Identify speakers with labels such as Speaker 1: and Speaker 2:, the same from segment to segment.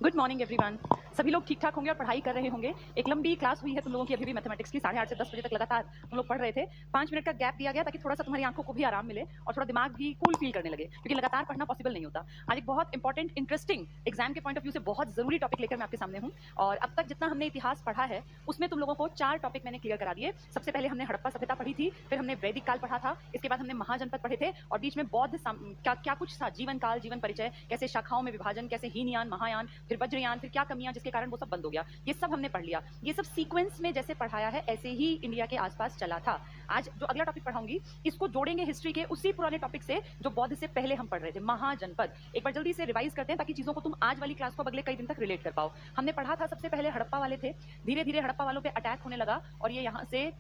Speaker 1: Good morning everyone. सभी लोग ठीक ठाक होंगे और पढ़ाई कर रहे होंगे। एक लंबी क्लास हुई है तुम लोगों की अभी भी मैथमेटिक्स की, 8:30 से 10 बजे तक लगातार तुम लोग पढ़ रहे थे। 5 मिनट का गैप दिया गया ताकि थोड़ा सा तुम्हारी आंखों को भी आराम मिले और थोड़ा दिमाग भी कूल फील करने लगे, क्योंकि लगातार पढ़ना पॉसिबल नहीं होता। आज एक बहुत इंपॉर्टेंट इंटरेस्टिंग एग्जाम के पॉइंट ऑफ व्यू से बहुत जरूरी टॉपिक लेकर मैं आपके सामने हूँ। और अब तक जितना हमने इतिहास पढ़ा है उसमें तुम लोगों को 4 टॉपिक मैंने क्लियर करा दिए। सबसे पहले हमने हड़प्पा सभ्यता पढ़ी थी, फिर हमने वैदिक काल पढ़ा था, इसके बाद हमने महाजनपद पढ़े थे और बीच में बौद्ध क्या कुछ था, जीवन काल, जीवन परिचय, कैसे शाखाओं में विभाजन, कैसे हीनयान, महायान, फिर वज्रयान, फिर क्या कमियां जिसके कारण वो सब बंद हो गया, ये सब हमने पढ़ लिया। ये सब सीक्वेंस में जैसे पढ़ाया है ऐसे ही इंडिया के आसपास चला था। आज जो अगला टॉपिक पढ़ाऊंगी इसको जोड़ेंगे हिस्ट्री के उसी पुराने टॉपिक से जो बौद्ध से पहले हम पढ़ रहे थे, महाजनपद। एक बार जल्दी से रिवाइज करते हैं ताकि चीजों को तुम आज वाली क्लास को अगले कई दिन तक रिलेट कर पाओ। हमने पढ़ा था सबसे पहले हड़प्पा वाले थे, धीरे धीरे हड़प्पा वालों पे अटैक होने लगा और ये यहाँ से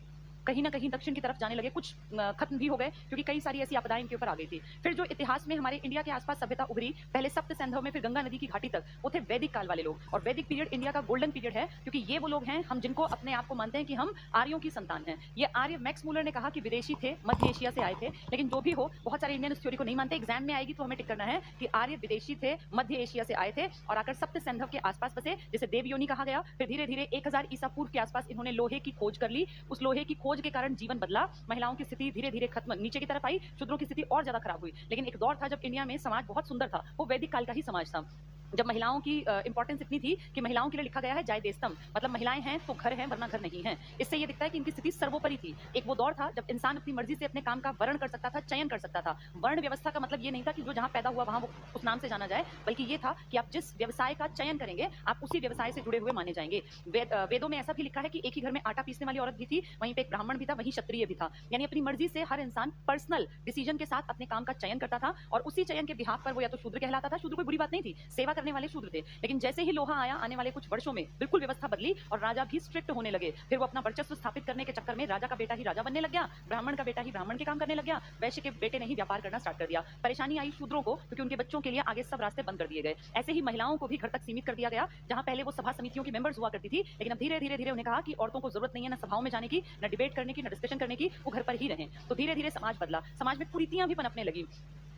Speaker 1: कहीं ना कहीं दक्षिण की तरफ जाने लगे, कुछ खत्म भी हो गए क्योंकि कई सारी ऐसी आपदाएं इनके ऊपर आ गई थी। फिर जो इतिहास में हमारे इंडिया के आसपास सभ्यता उभरी, पहले सप्त सिंधु में, फिर गंगा नदी की घाटी तक, वो थे वैदिक काल वाले लोग। और वैदिक पीरियड इंडिया का गोल्डन पीरियड है क्योंकि ये वो लोग हैं हम जिनको अपने आप को मानते हैं कि हम आर्यों की संतान हैं। ये आर्य, मैक्स मूलर ने कहा कि विदेशी थे, मध्य एशिया से आए थे, लेकिन जो भी हो बहुत सारे इंडियन इस थ्योरी को नहीं मानते। एग्जाम में आएगी तो हमें टिक करना है कि आर्य विदेशी थे, मध्य एशिया से आए थे और आकर सप्त सिंधु के आसपास बसे, जिसे देवयोनी कहा गया। फिर धीरे धीरे 1000 ईसा पूर्व के आसपास इन्होंने लोहे की खोज कर ली। उस लोहे की खोज के कारण जीवन बदला, महिलाओं की स्थिति धीरे धीरे खत्म, नीचे की तरफ आई, शूद्रों की स्थिति और ज्यादा खराब हुई। लेकिन एक दौर था जब इंडिया में समाज बहुत सुंदर था, वो वैदिक काल का ही समाज था, जब महिलाओं की इंपॉर्टेंस इतनी थी कि महिलाओं के लिए लिखा गया है जायदेस्तम, मतलब महिलाएं हैं तो घर हैं वरना घर नहीं है। इससे ये दिखता है कि इनकी स्थिति सर्वोपरि थी। एक वो दौर था जब इंसान अपनी मर्जी से अपने काम का वर्ण कर सकता था, चयन कर सकता था। वर्ण व्यवस्था का मतलब ये नहीं था कि जो जहां पैदा हुआ वहां वो उस नाम से जाना जाए, बल्कि ये था कि आप जिस व्यवसाय का चयन करेंगे आप उसी व्यवसाय से जुड़े हुए माने जाएंगे। वेदों में ऐसा भी लिखा है कि एक ही घर में आटा पीसने वाली औरत भी थी, वहीं पे एक ब्राह्मण भी था, वहीं क्षत्रिय भी था। यानी अपनी मर्जी से हर इंसान पर्सनल डिसीजन के साथ अपने काम का चयन करता था और उसी चयन के बिहाफ पर वो या तो शूद्र कहलाता था। शूद्र कोई बुरी बात नहीं थी, सेवा करने वाले शूद्र थे। लेकिन जैसे ही लोहा आया, आने वाले कुछ वर्षों में बिल्कुल व्यवस्था बदली और राजा भी स्ट्रिक्ट होने लगे। फिर वो अपना वर्चस्व स्थापित करने के चक्कर में राजा का बेटा ही राजा बनने लग गया, ब्राह्मण का बेटा ही ब्राह्मण के काम करने लग गया, वैश्य के बेटे ने ही व्यापार करना स्टार्ट कर दिया। परेशानी आई शूद्रों को क्योंकि उनके बच्चों के लिए आगे सब रास्ते बंद कर दिए गए। ऐसे ही महिलाओं को भी घर तक सीमित कर दिया गया, जहां पहले वो सभा समितियों की मेंबर्स हुआ करती थी, लेकिन अब धीरे धीरे धीरे उन्हें कहा कि औरतों को जरूरत नहीं है ना सभाओं में जाने की, ना डिबेट करने की, ना डिस्कशन करने की, वो घर पर ही रहें। तो धीरे धीरे समाज बदला, समाज में कुरीतियां भी पनपने लगी।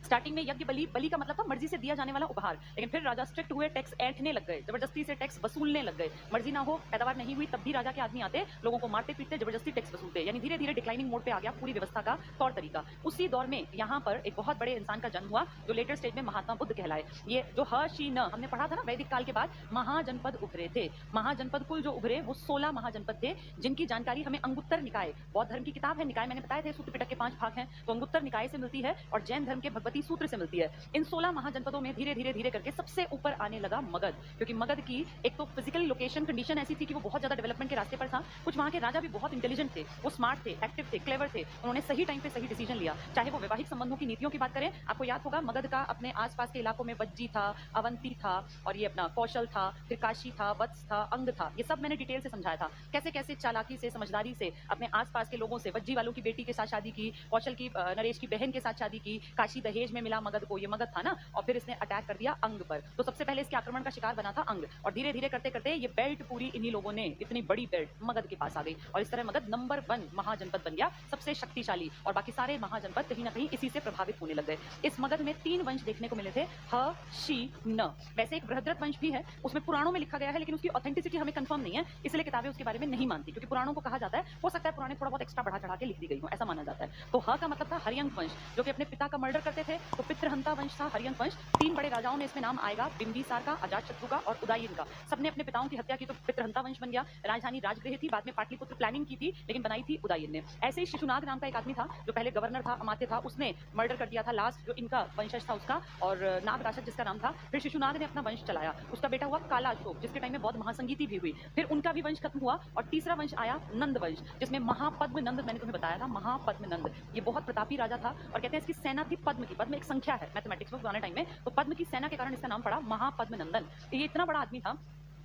Speaker 1: स्टार्टिंग में यज्ञ बलि, बलि का मतलब था मर्जी से दिया जाने वाला उपहार, लेकिन फिर राजा स्ट्रिक्ट हुए, टैक्स ऐंठने लग गए, जबरदस्ती से टैक्स वसूलने लग गए। मर्जी ना हो, पैदावार नहीं हुई, तब भी राजा के आदमी आते, लोगों को मारते पीटते, जबरदस्ती टैक्स वसूलते। यानी धीरे धीरे डिक्लाइनिंग मोड पे आ गया पूरी व्यवस्था का तौर तरीका। उसी दौर में यहाँ पर एक बहुत बड़े इंसान का जन्म हुआ जो लेटर स्टेज में महात्मा बुद्ध कहलाए। ये जो ह शी न हमने पढ़ा था ना, वैदिक काल के बाद महाजनपद उभरे थे। महाजनपद कुल जो उभरे वो 16 महाजनपद थे, जिनकी जानकारी हमें अंगुत्तर निकाय, बौद्ध धर्म की किताब है निकाय, मैंने बताया थे सूत्र पिटक के 5 भाग हैं, तो अंगुत्तर निकाय से मिलती है और जैन धर्म के भगवती सूत्र से मिलती है। इन 16 महाजनपदों में धीरे धीरे धीरे करके सबसे ऊपर आने लगा मगध, क्योंकि मगध की एक तो फिजिकल लोकेशन कंडीशन ऐसी थी कि वो बहुत ज्यादा डेवलपमेंट के रास्ते पर था। कुछ वहां के राजा भी बहुत इंटेलिजेंट थे, वो स्मार्ट थे, एक्टिव थे, क्लेवर थे, उन्होंने सही टाइम पे सही डिसीजन लिया। चाहे वो वैवाहिक संबंधों की नीतियों की बात करें, आपको याद होगा मगध का अपने आसपास के इलाकों में वज्जी था, अवंती था और ये अपना कौशल था, फिर काशी था, वत्स था, अंग था। ये सब मैंने डिटेल से समझाया था, कैसे कैसे चालाकी से, समझदारी से अपने आसपास के लोगों से, वज्जी वालों की बेटी के साथ शादी की, कौशल की नरेश की बहन के साथ शादी की, काशी दहेज में मिला मगध को, ये मगध था ना, और फिर इसने अटैक कर दिया अंग पर। तो सबसे पहले इसके आक्रमण का शिकार बना था अंग, और धीरे धीरे करते करते ये बेल्ट पूरी इन्हीं लोगों ने, इतनी बड़ी बेल्ट मगध के पास आ गई और इस तरह मगध नंबर 1 महाजनपद बन गया, सबसे शक्तिशाली, और बाकी सारे महाजनपद कहीं ना कहीं इसी से प्रभावित होने लग गए। इस मगध में 3 वंश देखने को मिले थे, ह शी न। वैसे एक बृहद्रथ वंश भी है, उसमें पुराणों में लिखा गया है, लेकिन उसकी ऑथेंटिसिटी हमें कंफर्म नहीं है, इसलिए किताबें उसके बारे में नहीं मानती, क्योंकि पुराणों को कहा जाता है, हो सकता है पुराने थोड़ा बहुत एक्स्ट्रा बढ़ा चढ़ा के लिख दी गई हो, ऐसा माना जाता है। तो ह का मतलब था हरियंक वंश, जो कि अपने पिता का मर्डर करते थे, तो पितृहंता वंश था हरियंक वंश। 3 बड़े राजाओं में इसमें नाम आएगा, बिंबिसार का, अजातशत्रु का और उदयन का। सबने अपने पिताओं की हत्या की तो पितृहंता वंश बन गया। राजधानी राजगृह थी, बाद में पाटलिपुत्र प्लानिंग की थी, लेकिन बनाई थी उदयन ने। ऐसे ही शिशुनाग नाम का एक आदमी था जो पहले गवर्नर था, अमात्य था, उसने मर्डर कर दिया था लास्ट जो इनका वंशज था उसका, और नाग राशद जिसका नाम था। फिर शिशुनाग ने अपना वंश चलाया, उसका बेटा हुआ काला अशोक, जिसके टाइम में बहुत महासंगीति भी हुई। फिर उनका भी वंश खत्म हुआ और तीसरा वंश आया नंद वंश, जिसमें महापद्म नंद, मैंने तुम्हें बताया था महापद्म नंद, ये बहुत प्रतापी राजा था और कहते हैं इसकी सेना थी पद्म की। पद्म एक संख्या है मैथमेटिक्स में पुराने टाइम में, तो पद्म की सेना के कारण इसका नाम पड़ा महापद्म नंदन। ये इतना बड़ा आदमी था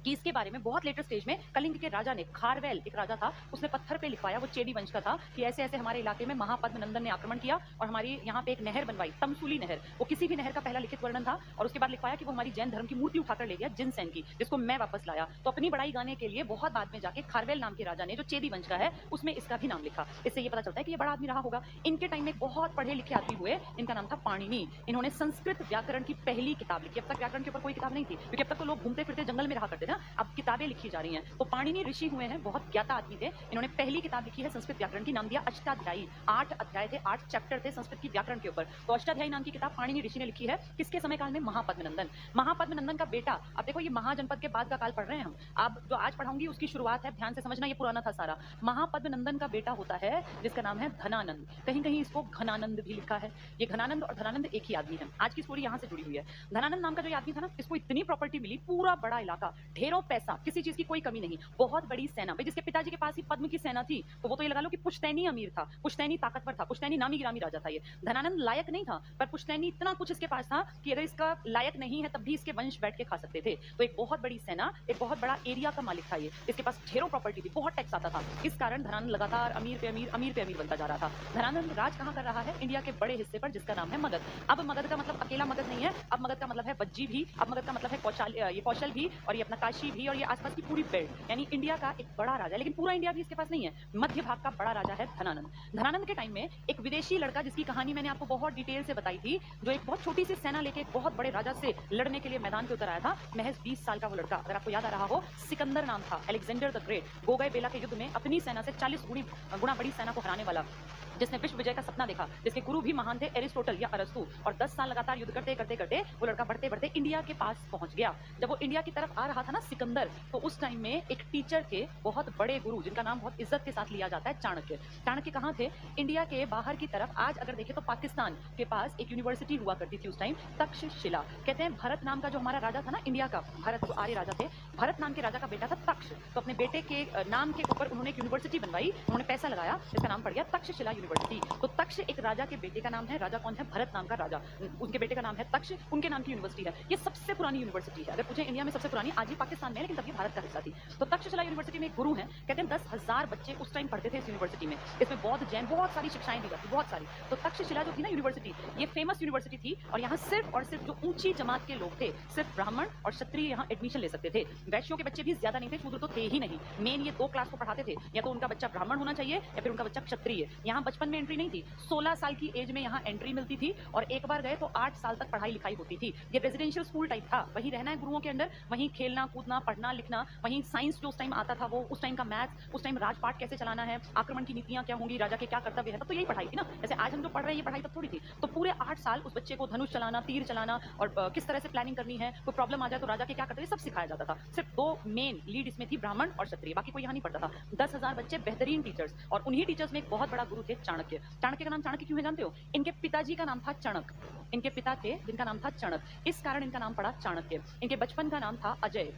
Speaker 1: कि इसके बारे में बहुत लेटर स्टेज में कलिंग के राजा ने, खारवेल एक राजा था, उसने पत्थर पे लिखवाया, वो चेदी वंश का था, कि ऐसे ऐसे हमारे इलाके में महापद्म नंदन ने आक्रमण किया और हमारी यहाँ पे एक नहर बनवाई, तमसूली नहर। वो किसी भी नहर का पहला लिखित वर्णन था और उसके बाद लिखवाया कि वो हमारी जैन धर्म की मूर्ति उठाकर ले गया जिनसेन की, जिसको मैं वापस लाया। तो अपनी बड़ाई गाने के लिए बहुत बाद में जाके खारवेल नाम के राजा ने, जो चेदी वंश का है, उसमें इसका भी नाम लिखा। इससे ये पता चलता है कि ये बड़ा आदमी रहा होगा। इनके टाइम में बहुत पढ़े लिखे आदमी हुए, इनका नाम था पाणिनि। इन्होंने संस्कृत व्याकरण की पहली किताब लिखी। अब तक व्याकरण के ऊपर कोई किताब नहीं थी, क्योंकि अब तक तो लोग घूमते फिरते जंगल में रहा करते थे ना, अब किताबें लिखी जा रही हैं। तो पाणिनि ऋषि हुए हैं, बहुत ज्ञाता आदमी थे। इन्होंने पहली किताब लिखी है संस्कृत व्याकरण की, नाम दिया अष्टाध्यायी। 8 अध्याय थे, 8 चैप्टर थे संस्कृत की व्याकरण के ऊपर। तो अष्टाध्यायी नाम की किताब पाणिनि ऋषि ने लिखी है। किसके समय काल में? महापद्मनंदन। महापद्मनंदन का बेटा, अब देखो ये महाजनपद के बाद का काल पढ़ रहे हैं हम। अब जो आज पढ़ाऊंगी उसकी शुरुआत है, ध्यान से समझना, ये पुराना था सारा। महापद्मनंदन का बेटा होता है जिसका नाम है धनानंद। कहीं कहीं इसको घनानंद भी लिखा है। ये घनानंद और धनानंद एक ही आदमी है। आज की स्टोरी यहाँ से जुड़ी हुई है। धनानंद नाम का जो आदमी था ना, इसको इतनी प्रॉपर्टी मिली, पूरा बड़ा इलाका, ढेरों पैसा, किसी चीज की कोई कमी नहीं, बहुत बड़ी सेना। भाई जिसके पिताजी के पास ही पद्म की सेना थी, तो वो तो ये लगा लो कि पुश्तैनी अमीर था, पुश्तैनी ताकतवर था, पुश्तैनी नामी गिरामी राजा था। ये धनानंद लायक नहीं था, पर पुश्तैनी इतना कुछ इसके पास था कि अगर इसका लायक नहीं है तब भी इसके वंश बैठ के खा सकते थे। तो एक बहुत बड़ी सेना, एक बहुत बड़ा एरिया का मालिक था ये। इसके पास ढेरों प्रॉपर्टी थी, बहुत टैक्स आता था। इस कारण धनानंद लगातार अमीर पे अमीर, अमीर पे अमीर बनता जा रहा था। धनानंद राज कहाँ कर रहा है? इंडिया के बड़े हिस्से पर, जिसका नाम है मगध। अब मगध का मतलब अकेला मगध नहीं है, अब मगध का मतलब है वज्जी भी, अब मगध का मतलब है कौशल भी, और ये अपना काशी भी, और ये आसपास की पूरी बेल्ट, यानी इंडिया का एक बड़ा राजा। लेकिन पूरा इंडिया भी इसके पास नहीं है, मध्य भाग का बड़ा राजा है धनानंद। धनानंद के टाइम में एक विदेशी लड़का, जिसकी कहानी मैंने आपको बहुत डिटेल से बताई थी, जो एक बहुत छोटी सी सेना लेके एक बहुत बड़े राजा से लड़ने के लिए मैदान पे उतर आया था। महज 20 साल का वो लड़का, अगर आपको याद आ रहा हो, सिकंदर नाम था, अलेक्जेंडर द ग्रेट। गोगय बेला के युद्ध में अपनी सेना से 40 गुना बड़ी सेना को हराने वाला, जिसने विश्व विजय का सपना देखा, जिसके गुरु भी महान थे एरिस्टोटल या अरस्तु। और 10 साल लगातार युद्ध करते करते करते वो लड़का बढ़ते बढ़ते इंडिया के पास पहुंच गया। जब वो इंडिया की तरफ आ रहा था ना सिकंदर, तो उस टाइम में एक टीचर थे, बहुत बड़े गुरु, जिनका नाम बहुत इज्जत के साथ लिया जाता है, चाणक्य। चाणक्य कहाँ थे? इंडिया के बाहर की तरफ। आज अगर देखें तो पाकिस्तान के पास एक यूनिवर्सिटी हुआ करती थी उस टाइम, तक्षशिला। कहते हैं भरत नाम का जो हमारा राजा था ना इंडिया का, भरत जो आर्य राजा थे, भरत नाम के राजा का बेटा था तक्ष। तो अपने बेटे के नाम के ऊपर उन्होंने एक यूनिवर्सिटी बनवाई, उन्होंने पैसा लगाया, इसका नाम पड़ गया तक्षशिला यूनिवर्सिटी। तो तक्ष एक राजा के बेटे का नाम है। राजा कौन है? भरत नाम का राजा, उनके बेटे का नाम है तक्ष, उनके नाम की यूनिवर्सिटी है। ये सबसे पुरानी यूनिवर्सिटी है, अगर पूछे इंडिया में सबसे पुरानी, आज भी पाकिस्तान में है, लेकिन तब ये भारत का हिस्सा थी। तो तक्षशिला यूनिवर्सिटी में एक गुरु हैं, कहते हैं 10,000 बच्चे उस टाइम पढ़ते थे इस यूनिवर्सिटी में। इसमें बौद्ध जैन बहुत सारी शिक्षाएं दी जाती, बहुत सारी। तो तक्षशिला जो थी ना यूनिवर्सिटी, ये फेमस यूनिवर्सिटी थी, और यहाँ सिर्फ और सिर्फ जो ऊंची जमात के लोग थे, सिर्फ ब्राह्मण और क्षत्रिय यहाँ एडमिशन ले सकते थे। वैश्यों के बच्चे भी ज्यादा नहीं थे, शूद्र तो थे ही नहीं। मेन ये 2 क्लास को पढ़ाते थे, या तो उनका बच्चा ब्राह्मण होना चाहिए या फिर उनका बच्चा क्षत्रिय। यहाँ बचपन में एंट्री नहीं थी, 16 साल की एज में यहाँ एंट्री मिलती थी, और एक बार गए तो 8 साल तक पढ़ाई लिखाई होती थी। ये रेजिडेंशियल स्कूल टाइप था, वहीं रहना है गुरुओं के अंदर, वहीं खेलना कूदना, पढ़ना लिखना, वहीं साइंस जो उस टाइम आता था वो, उस टाइम का मैथ्स, उस टाइम राजपाट कैसे चलाना है, आक्रमण की नीतियां क्या होंगी, राजा के क्या कर्तव्य है, तब तो यही पढ़ाई थी ना। जैसे आज हम जो पढ़ रहे हैं ये पढ़ाई तब थोड़ी थी। तो पूरे 8 साल उस बच्चे को धनुष चलाना, तीर चलाना, और किस तरह से प्लानिंग करनी है, कोई प्रॉब्लम आ जाए तो राजा के क्या कर्तव्य, सब सिखाया जाता था। सिर्फ 2 मेन लीड इसमें थी, ब्राह्मण और क्षत्रिय, बाकी कोई यहाँ नहीं पढ़ता था। 10,000 बच्चे, बेहतरीन टीचर्स, और उन्हीं टीचर्स में एक बहुत बड़ा गुरु थे चाणक्य। चाणक्य का नाम चाणक्य क्यों है जानते हो? इनके पिताजी का नाम था चणक, इनके पिता थे जिनका नाम था चणक, इस कारण इनका नाम पड़ा चाणक्य। इनके बचपन का नाम था अजय,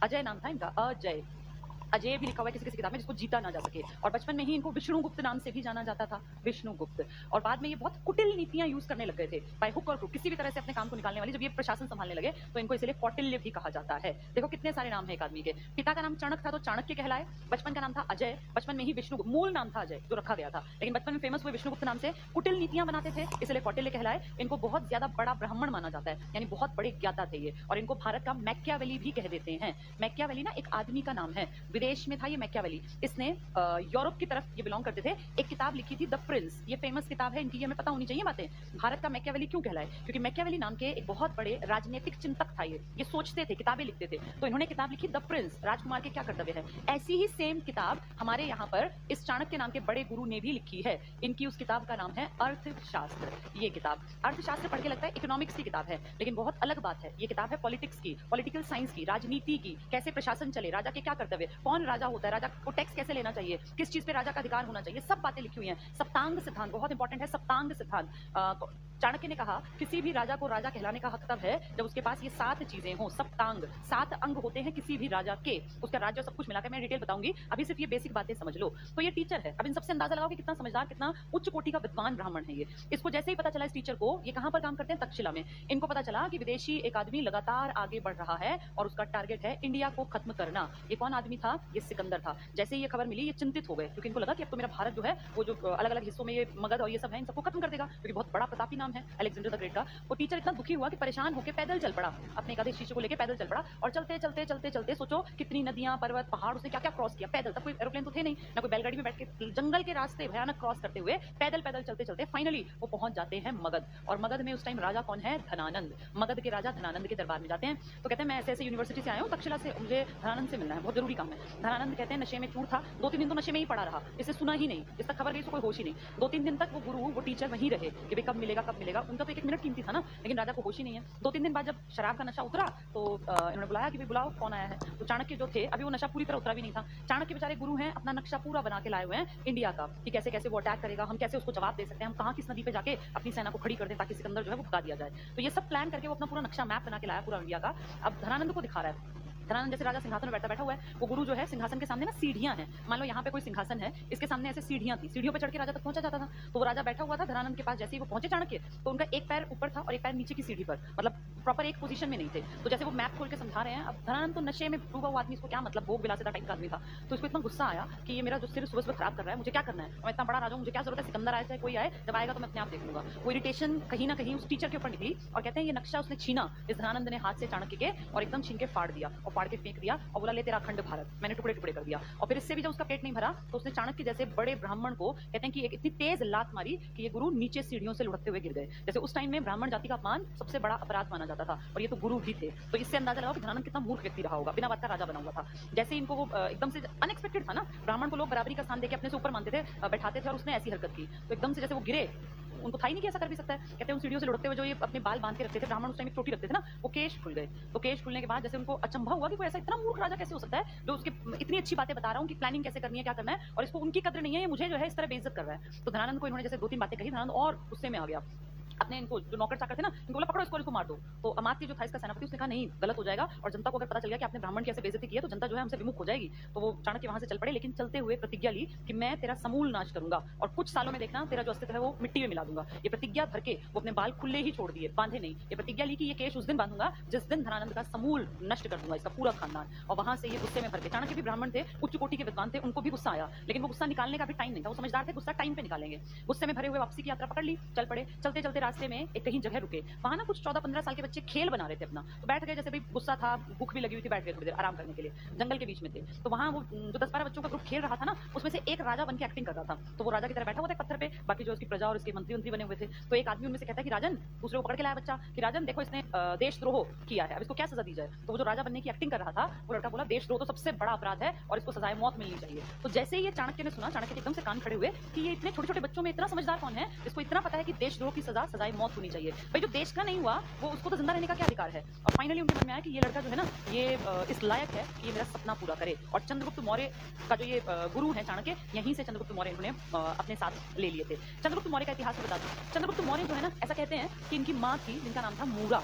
Speaker 1: अजय नाम था इनका, अजय, अजय भी लिखा हुआ है किसी किसी किताब में, जिसको जीता ना जा सके। और बचपन में ही इनको विष्णुगुप्त नाम से भी जाना जाता था, विष्णुगुप्त। और बाद में ये बहुत कुटिल नीतियां यूज करने लग गए थे, बाय हुक और क्रूक, किसी भी तरह से अपने काम को निकालने वाली। जब ये प्रशासन संभालने लगे तो इनको इसलिए कौटिल्य भी कहा जाता है। देखो कितने सारे नाम है एक आदमी के। पिता का नाम चणक था तो चाणक्य कहलाए, बचपन का नाम था अजय, बचपन में ही विष्णुगुप्त, मूल नाम था अजय जो रखा गया था, लेकिन बचपन में फेमस हुए विष्णुगुप्त नाम से, कुटिल नीतियां बनाते थे इसलिए कौटिल्य कहलाए। इनको बहुत ज्यादा बड़ा ब्राह्मण माना जाता है, यानी बहुत बड़े ज्ञाता थे ये, और इनको भारत का मैकियावेली भी कह देते हैं। मैकियावेली ना एक आदमी का नाम है, विदेश में था ये मैकियावेली। इसने यूरोप की तरफ ये बिलोंग करते थे। एक किताब लिखी थी द प्रिंस, ये फेमस किताब है इनकी, ये हमें पता होनी चाहिए बातें। भारत का मैकियावेली क्यों कहलाए? क्योंकि मैकियावेली नाम के एक बहुत बड़े राजनीतिक चिंतक था ये सोचते थे, किताबें लिखते थे। तो इन्होंने किताब लिखी द प्रिंस, राजकुमार के क्या कर्तव्य है। ऐसी ही सेम किताब हमारे यहाँ पर इस चाणक्य नाम के बड़े गुरु ने भी लिखी है। इनकी उस किताब का नाम है अर्थशास्त्र। ये किताब अर्थशास्त्र पढ़ के लगता है इकोनॉमिक्स की किताब है, लेकिन बहुत अलग बात है। ये किताब है पॉलिटिक्स की, पॉलिटिकल साइंस की, राजनीति की, कैसे प्रशासन चले, राजा के क्या कर्तव्य, कौन कौन राजा होता है, राजा को टैक्स कैसे लेना चाहिए, किस चीज पे राजा का अधिकार होना चाहिए, सब बातें लिखी हुई हैं। सप्तांग सिद्धांत बहुत इंपॉर्टेंट है। सप्तांग सिद्धांत चाणक्य ने कहा किसी भी राजा को राजा कहलाने का हक तब है जब उसके पास ये 7 चीजें हों। सप्तांग 7 अंग होते हैं किसी भी राजा के, उसका राज्य सब कुछ मिलाकर मैं डिटेल बताऊंगी, अभी सिर्फ ये बेसिक बातें समझ लो। तो ये टीचर है, अब इन सबसे अंदाजा लगाओ कि कितना समझदार, कितना उच्च कोटि का विद्वान ब्राह्मण है ये। इसको जैसे ही पता चला इस टीचर को, ये कहां पर काम करते हैं, तक्षशिला में। इनको पता चला कि विदेशी एक आदमी लगातार आगे बढ़ रहा है और उसका टारगेट है इंडिया को खत्म करना। ये कौन आदमी था, ये सिकंदर था। जैसे ही ये खबर मिली ये चिंतित हो गए, क्योंकि इनको लगा कि अब तो मेरा भारत जो है वो जो अलग अलग हिस्सों में ये मगध और ये सब है इन सबको खत्म कर देगा, क्योंकि बहुत बड़ा प्रतापी नाम है अलेक्जेंडर द ग्रेट का। वो टीचर इतना दुखी हुआ कि परेशान होकर पैदल चल पड़ा, अपने एकादश शिष्य को लेकर पैदल चल पड़ा। और चलते चलते चलते चलते सोचो कितनी नदियां, पर्वत, पहाड़, उसने क्या क्या क्रॉस किया पैदल। तब कोई एरोप्लेन तो थे नहीं, ना कोई बैलगाड़ी में बैठ के, जंगल के रास्ते भयानक क्रॉस करते हुए पैदल पैदल चलते चलते फाइनली वो पहुंच जाते हैं मगध। और मगध में उस टाइम राजा कौन है, धनानंद। मगध के राजा धनानंद के दरबार में जाते हैं। तो कहते हैं मैं ऐसे ऐसे यूनिवर्सिटी से आया हूँ, तक्षशिला से, मुझे धनानंद से मिलना है, बहुत जरूरी काम है। धनानंद कहते हैं नशे में चूर था, 2-3 दिन तो नशे में ही पड़ा रहा, इसे सुना ही नहीं, इस तक खबर गई, कोई होश ही नहीं। 2-3 दिन तक वो गुरु, वो टीचर वहीं रहे कि भाई कब मिलेगा कब मिलेगा। उनका तो एक मिनट कीमती था ना, लेकिन राजा को होश ही नहीं है। 2-3 दिन बाद जब शराब का नशा उतरा तो इन्होंने बुलाया कि भाई बुलाओ कौन आया है। तो चाणक्य जो थे, अभी वो नशा पूरी तरह उतरा भी नहीं था। चाणक्य बेचारे गुरु हैं, अपना नक्शा पूरा बना के लाए हुए हैं इंडिया का, कि कैसे कैसे वो अटैक करेगा, हम कैसे उसको जवाब दे सकते हैं, हम कहाँ किस नदी पे जाके अपनी सेना को खड़ी कर दें ताकि सिकंदर जो है वो भगा दिया जाए। तो ये सब प्लान करके वो अपना पूरा नक्शा मैप बना के लाया पूरा इंडिया का। अब धनानंद को दिखा रहा है। धनानंद जैसे राजा सिंहासन में बैठा हुआ है, वो गुरु जो है सिंहासन के सामने ना सीढ़ियां हैं। मान लो यहाँ पे कोई सिंहासन है, इसके सामने ऐसे सीढ़ियां थी, सीढ़ियों पे चढ़ के राजा तक पहुंचा जाता था। तो वो राजा बैठा हुआ था धनानंद के पास। जैसे ही वो पहुंचे चाणक्य, तो उनका एक पैर ऊपर था और एक पैर नीचे की सीढ़ी पर, मतलब प्रॉपर एक पोजीशन में नहीं थे। तो जैसे वो मैप खोल के समझा रहे हैं, अब धनानंद तो नशे में डूबा हुआ आदमी, इसको क्या मतलब, भोग विलासिता टाइप का आदमी था। तो इसको इतना गुस्सा आया कि ये मेरा जो सिर सुबह सुबह खराब कर रहा है, मुझे क्या करना है, मैं इतना बड़ा राजा हूं, मुझे क्या जरूरत है, सिकंदर आए चाहे कोई आए, जब आएगा तो मैं अपने आप देख लूंगा। वो इरिटेशन कहीं ना कहीं उस टीचर के ऊपर निकली और कहते हैं ये नक्शा उसने छीना इस धनानंद ने हाथ से चाणक्य के, और एकदम छीन के फाड़ दिया और फाड़ के फेंक दिया और बोला ले तेरा अखंड भारत, मैंने टुकड़े टुकड़े कर दिया। और फिर इससे भी जब उसका पेट नहीं भरा तो उसने चाणक्य जैसे बड़े ब्राह्मण को, कहते हैं कि एक इतनी तेज लात मारी कि ये गुरु नीचे सीढ़ियों से लुढ़कते हुए गिर गए। जैसे उस टाइम में ब्राह्मण जाति का अपमान सबसे बड़ा अपराध माना जाता था, और ये तो गुरु भी थे। तो इससे अंदाजा लगाओ कि धनानंद कितना मूर्ख व्यक्ति रहा होगा, बिना बात का राजा बना हुआ था। जैसे इनको वो एकदम से अनएक्सपेक्टेड था ना, ब्राह्मण को लोग बराबरी का स्थान देकर अपने से ऊपर मानते थे, बैठाते थे, और उसने ऐसी हरकत की। तो एकदम से जैसे वो गिरे, उनको था ही नहीं कि ऐसा कर भी सकता है। कहते हैं उन सीढ़ियों से लुढ़कते हुए जो ये अपने बाल बांध के रखते थे ब्राह्मण, उस टाइम एक चोटी रखते थे ना, वो केश खुल गए। तो केश खुलने के बाद जैसे उनको अचंभा हुआ कि कोई ऐसा इतना मूर्ख राजा कैसे हो सकता है, जो उसके इतनी अच्छी बातें बता रहा हूँ कि प्लानिंग कैसे करनी है, क्या करना है, और इसको उनकी कद्र नहीं है, ये मुझे जो है इस तरह बेइज्जत कर रहा है। तो धनानंद को इन्होंने जैसे 2-3 बातें कही, धनानंद और गुस्से में आ गया। अपने इनको जो नौकर चाकर थे ना, इनको बोला पकड़ो इसको मार दो। तो अमात्य जो था इसका सेनापति, उसने कहा नहीं गलत हो जाएगा, और जनता को अगर पता चल गया कि आपने ब्राह्मण की ऐसे बेइज्जती की है तो जनता जो है हमसे विमुख हो जाएगी। तो वो चाणक्य वहां से चल पड़े, लेकिन चलते हुए प्रतिज्ञा ली कि मैं तेरा समूल नाश करूंगा और कुछ सालों में देखना तेरा जो अस्तित्व है वो मिट्टी में मिला दूंगा। ये प्रतिज्ञा भर के वो अपने बाल खुले ही छोड़ दिए, बांधे नहीं। ये प्रतिज्ञा ली कि ये केश उस दिन बांधूंगा जिस दिन धनानंद का समूल नष्ट कर दूंगा, इसका पूरा खानदान। और वहां से ये गुस्से में भर के, चाणक्य भी ब्राह्मण थे, उच्च कोटि के विद्वान थे, उनको भी गुस्सा आया, लेकिन वो गुस्सा निकालने का भी टाइम नहीं था। वो समझदार थे, गुस्सा टाइम पे निकालेंगे। गुस्से में भरे हुए वापसी की यात्रा पकड़ ली, चल पड़े। चलते चलते रास्ते में एक कहीं जगह रुके, वहां ना कुछ 14-15 साल के बच्चे खेल बना रहे थे अपना। तो बैठ गए, जैसे भाई गुस्सा था, भूख भी लगी हुई थी, बैठ गए थोड़ी देर आराम करने के लिए, जंगल के बीच में थे। तो वहां वो जो 10-12 बच्चों का ग्रुप खेल रहा था ना, उसमें से एक राजा बन के एक्टिंग कर रहा था। तो वो राजा की तरह बैठा हुआ था पत्थर पे, बाकी जो उसकी प्रजा और उसके मंत्री बने हुए थे। तो एक आदमी उनमें से कहता है कि राजन, दूसरे को पकड़ के लाया बच्चा कि राजन देखो इसने देशद्रोह किया है, अब इसको क्या सजा दी जाए। तो वो जो राजा बनने की एक्टिंग कर रहा था वो लड़का बोला देशद्रोह तो सबसे बड़ा अपराध है और इसको सजाए मौत मिलनी चाहिए। तो जैसे ही ये चाणक्य ने सुना, चाणक्य एकदम से कान खड़े हुए कि ये इतने छोटे छोटे बच्चों में इतना समझदार कौन है, इसको इतना पता है कि देशद्रोह की सजा सजाए मौत होनी चाहिए। भाई जो देश का नहीं हुआ वो उसको तो जिंदा रहने का क्या अधिकार है। और फाइनली उनके मन में आया कि ये लड़का जो है ना, ये इस लायक है कि ये मेरा सपना पूरा करे। और चंद्रगुप्त मौर्य का जो ये गुरु है चाणक्य, यहीं से चंद्रगुप्त मौर्य इन्होंने अपने साथ ले लिए थे। चंद्रगुप्त मौर्य का इतिहास बता दूं। चंद्रगुप्त मौर्य जो है ना, ऐसा कहते हैं कि इनकी माँ थी जिनका नाम था मूरा,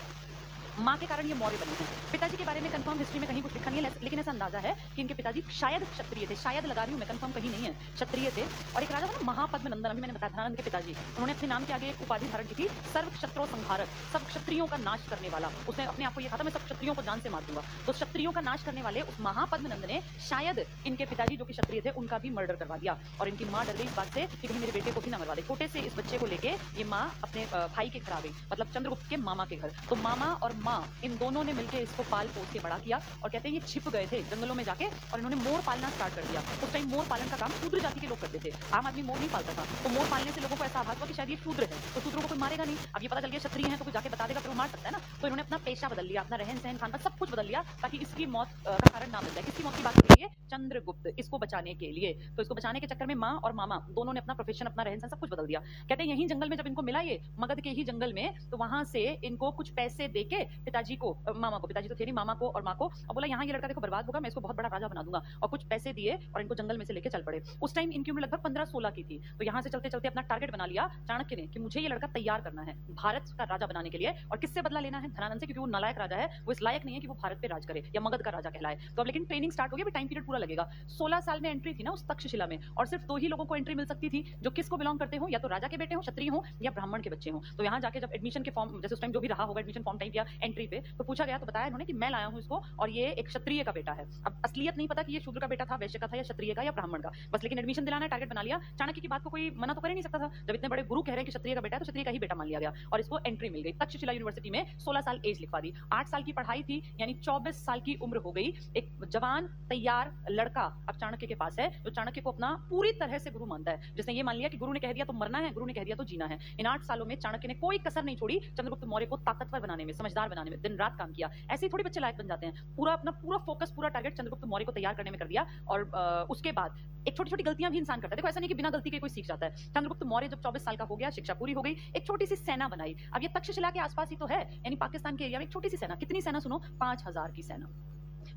Speaker 1: माँ के कारण ये मौर्य बने हैं। पिताजी के बारे में कंफर्म हिस्ट्री में कहीं कुछ लिखा नहीं है, लेकिन ऐसा अंदाजा है कि इनके पिताजी शायद क्षत्रिय थे, शायद लगा रही हूँ मैं, कंफर्म कहीं नहीं है, क्षत्रिय थे। और एक राजा था ना महापद्म नंदन, अभी मैंने बताया धनानंद के पिताजी, उन्होंने अपने नाम के आगे एक उपाधि धारण की थी, सर्व क्षत्रो संहारक, सब क्षत्रियों का नाश करने वाला। उसने अपने आप को यह कहा था मैं सब क्षत्रियों को जान से मार दूंगा। तो क्षत्रियों का नाश करने वाले उस महापद्म नंद ने शायद इनके पिताजी जो कि क्षत्रिय थे उनका भी मर्डर करवा दिया। और इनकी माँ डर गई इस बात से कि कहीं मेरे बेटे को भी ना मरवा दे। छोटे से इस बच्चे को लेके ये माँ अपने भाई के घर आ गई, मतलब चंद्रगुप्त के मामा के घर। तो मामा और माँ इन दोनों ने मिलकर इसको पाल पोस के बड़ा किया। और कहते हैं ये छिप गए थे जंगलों में जाके और इन्होंने मोर पालना स्टार्ट कर दिया। उस टाइम मोर पालन का काम शूद्र जाति के लोग करते थे, आम आदमी मोर नहीं पालता था। तो मोर पालने से लोगों को ऐसा आभास हुआ कि शायद ये शूद्र है, तो शूद्रों को कोई मारेगा नहीं। अब ये पता चल गया क्षत्रिय है तो कोई जाके बता देगा, फिर वो मार सकता है ना। तो इन्होंने अपना पेशा बदल लिया, अपना रहन सहन खान पान सब कुछ बदल लिया ताकि इसकी मौत का कारण ना बन जाए। किसकी मौत की बात हो रही है? चंद्रगुप्त, इसको बचाने के लिए। तो इसको बचाने के चक्कर में माँ और मामा दोनों ने अपना प्रोफेशन, अपना रहन सहन सब कुछ बदल दिया। कहते हैं यहीं जंगल में जब इनको मिला ये मगध के ही जंगल में, तो वहां से इनको कुछ पैसे देके पिताजी को, मामा को, पिताजी तो थे नहीं, मामा को और माँ को, और बोला यहाँ ये लड़का देखो बर्बाद होगा, मैं इसको बहुत बड़ा राजा बना दूंगा, और कुछ पैसे दिए और इनको जंगल में से लेके चल पड़े। उस टाइम इनकी उम्र लगभग 15-16 की थी। तो यहाँ से चलते चलते अपना टारगेट बना लिया चाणक्य ने कि मुझे ये लड़का तैयार करना है भारत का राजा बनाने के लिए, और किससे बदला लेना है? धनानंद से, क्योंकि वो नालायक राजा है, वो इस लायक नहीं है कि वो भारत पे राज करे या मगध का राजा कहलाए। तो अब लेकिन ट्रेनिंग स्टार्ट हो गई, टाइम पीरियड पूरा लगेगा। 16 साल में एंट्री थी ना उस तक्षशिला में, और सिर्फ 2 ही लोगों को एंट्री मिल सकती थी जो किसको बिलोंग करते हो, या तो राजा के बेटे हो, क्षत्रिय हो, या ब्राह्मण के बच्चे हो। तो यहाँ जाके जब एडमिशन के फॉर्म, जैसे उस टाइम जो भी रहा होगा एडमिशन फॉर्म टाइप या एंट्री पे, तो पूछा गया, तो बताया इन्होंने कि मैं लाया हूँ इसको और ये एक क्षत्रिय का बेटा है। अब असलियत नहीं पता कि ये शूद्र का बेटा था, वैश्य का था, या क्षत्रिय का, या ब्राह्मण का, बस लेकिन एडमिशन दिलाना टारगेट बना लिया। चाणक्य की बात को कोई मना तो कर ही नहीं सकता था, जब इतने बड़े गुरु कह रहे हैं कि क्षत्रिय का बेटा है तो क्षत्रिय का ही बेटा मान लिया गया और इसको एंट्री मिल गई। तक्षशिला यूनिवर्सिटी में 16 साल एज लिखवा दी। 8 साल की पढ़ाई थी, यानी 24 साल की उम्र हो गई। एक जवान तैयार लड़का अब चाणक्य के पास है, जो चाणक्य को अपना पूरी तरह से गुरु मानता है। जिसने ये मान लिया कि गुरु ने कह दिया तो मरना है, गुरु ने कह दिया तो जीना है। इन 8 सालों में चाणक्य ने कोई कसर नहीं छोड़ी चंद्रगुप्त मौर्य को ताकतवर बनाने में, समझदार बनाने में, दिन रात काम किया। ऐसे ही थोड़ी बच्चे लायक बन जाते हैं। पूरा अपना पूरा फोकस, पूरा टारगेट चंद्रगुप्त मौर्य को तैयार करने में कर दिया। और उसके बाद एक छोटी छोटी गलतियां भी इंसान करता है। देखो ऐसा नहीं कि बिना गलती के कोई सीख जाता है। चंद्रगुप्त मौर्य जब 24 साल का हो गया, शिक्षा पूरी हो गई, एक छोटी सी सेना बनाई। अब ये तक्षशिला के आसपास ही तो है, यानी पाकिस्तान के एरिया में एक छोटी सी सेना। कितनी सेना सुनो? 5000 की सेना।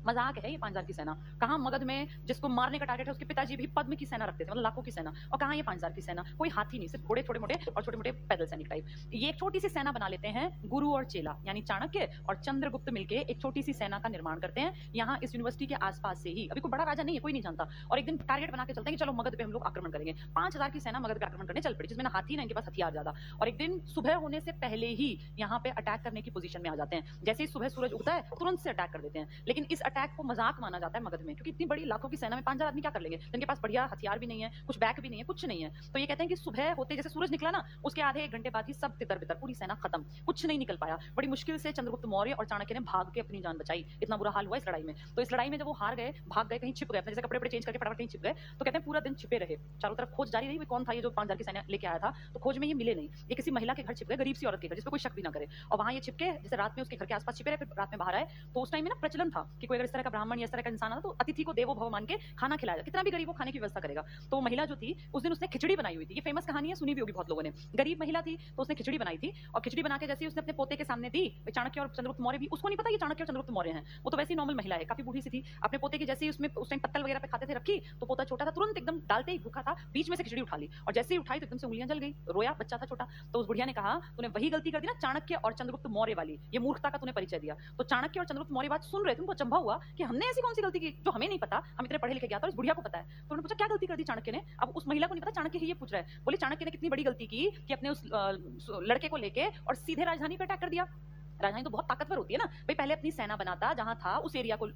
Speaker 1: मजाक है ये 5000 की सेना? कहां मगध में जिसको मारने का टारगेट है उसके पिताजी भी पद्म की सेना रखते थे, मतलब लाखों की सेना, और कहां ये 5000 की सेना? कोई हाथी नहीं, सिर्फ घोड़े छोटे मोटे और छोटे मोटे पैदल सैनिक टाइप। ये एक छोटी सी सेना बना लेते हैं गुरु और चेला, यानी चाणक्य और चंद्रगुप्त मिलके एक छोटी सी सेना का निर्माण करते हैं यहाँ इस यूनिवर्सिटी के आसपास से ही। अभी कोई बड़ा राजा नहीं है, कोई नहीं जानता, और एक दिन टारगेट बना के चलते हैं कि चलो मगध पे हम लोग आक्रमण करेंगे। 5000 की सेना मगध पे आक्रमण करने चल पड़ी, जिसमें ना हाथी ना इनके पास हथियार ज्यादा। और एक दिन सुबह होने से पहले ही यहाँ पे अटैक करने की पोजीशन में आ जाते हैं। जैसे ही सुबह सूरज उगता है तुरंत से अटैक कर देते हैं। लेकिन इस अटैक को मजाक माना जाता है मगध में, क्योंकि इतनी बड़ी लाखों की सेना में 5000 आदमी क्या कर लेंगे? जिनके पास बढ़िया हथियार भी नहीं है, कुछ बैक भी नहीं है, कुछ नहीं है। तो ये कहते हैं कि सुबह होते जैसे सूरज निकला ना, उसके आधे 1 घंटे बाद ही सब तितर बितर, पूरी सेना खत्म, कुछ नहीं निकल पाया। बड़ी मुश्किल से चंद्रगुप्त मौर्य और चाणक्य ने भाग के अपनी जान बचाई। इतना बुरा हाल हुआ इस लड़ाई में। तो इस लड़ाई में जब वो हार गए, भाग गए, कहीं छिप गए, अपने जैसे कपड़े चेंज करके फटाफट कहीं छिप गए, तो कहते हैं पूरा दिन छिपे रहे, चारों तरफ खोज जारी रही, कौन था ये जो 5000 की सेना लेके आया था। तो खोज में ये मिले नहीं, ये किसी महिला के घर छिप गए, गरीब सी औरत के घर, जिसपे कोई शक भी ना करे। और वहां ये छिपके जैसे रात में उसके घर के आसपास छिपे रहे, फिर रात में बाहर आए। तो उस टाइम में ना प्रचलन था कि कोई अगर इस तरह का ब्राह्मण या इस तरह का इंसान आता तो अतिथि को देवो भव मान के खाना खिलाया, कितना भी गरीब वो खाने की व्यवस्था करेगा। तो महिला जो थी उस दिन उसने खिचड़ी बनाई हुई थी। ये फेमस कहानी है, सुनी भी होगी बहुत लोगों ने। गरीब महिला थी तो उसने खिचड़ी बनाई थी, और खिचड़ी बना के जैसे ही उसने अपने पोते के सामने दी, चाणक्य और चंद्रगुप्त मौर्य भी, उसको नहीं पता ये चाणक्य और चंद्रगुप्त मौर्य हैं, वो तो वैसी नॉर्मल महिला है, काफी बूढ़ी सी थी। अपने पोते की जैसे ही उसमें उस टाइम पत्तल वगैरह पे खाते थे रखी, तो पोता छोटा था, तुरंत एकदम डालते ही भूखा था, बीच में से खिचड़ी उठा ली, और जैसे ही उठाई तो एकदम से उंगलियां जल गई, रोया, बच्चा था छोटा। तो उस बुढ़िया ने कहा तूने वही गलती कर दी ना चाणक्य और चंद्रगुप्त मौर्य वाली, ये मूर्खता का तूने परिचय दिया। तो चाणक्य और चंद्रगुप्त मौर्य बात सुन रहे थे, उनको अचंभा हुआ कि हमने ऐसी कौन सी गलती की जो हमें नहीं पता, हम इतने पढ़े लिखे गया था, इस बुढ़िया को पता है। तो उन्होंने पूछा क्या गलती कर दी चाणक्य ने? अब उस महिला को नहीं पता, चाणक्य ही ये पूछ रहा है। बोले चाणक्य ने कितनी बड़ी गलती की कि अपने उस लड़के को लेके और सीधे राजधानी पे अटैक कर दिया। राजधानी तो बहुत ताकतवर होती है ना भाई, पहले अपनी सेना बनाता, जहां था उस एरिया को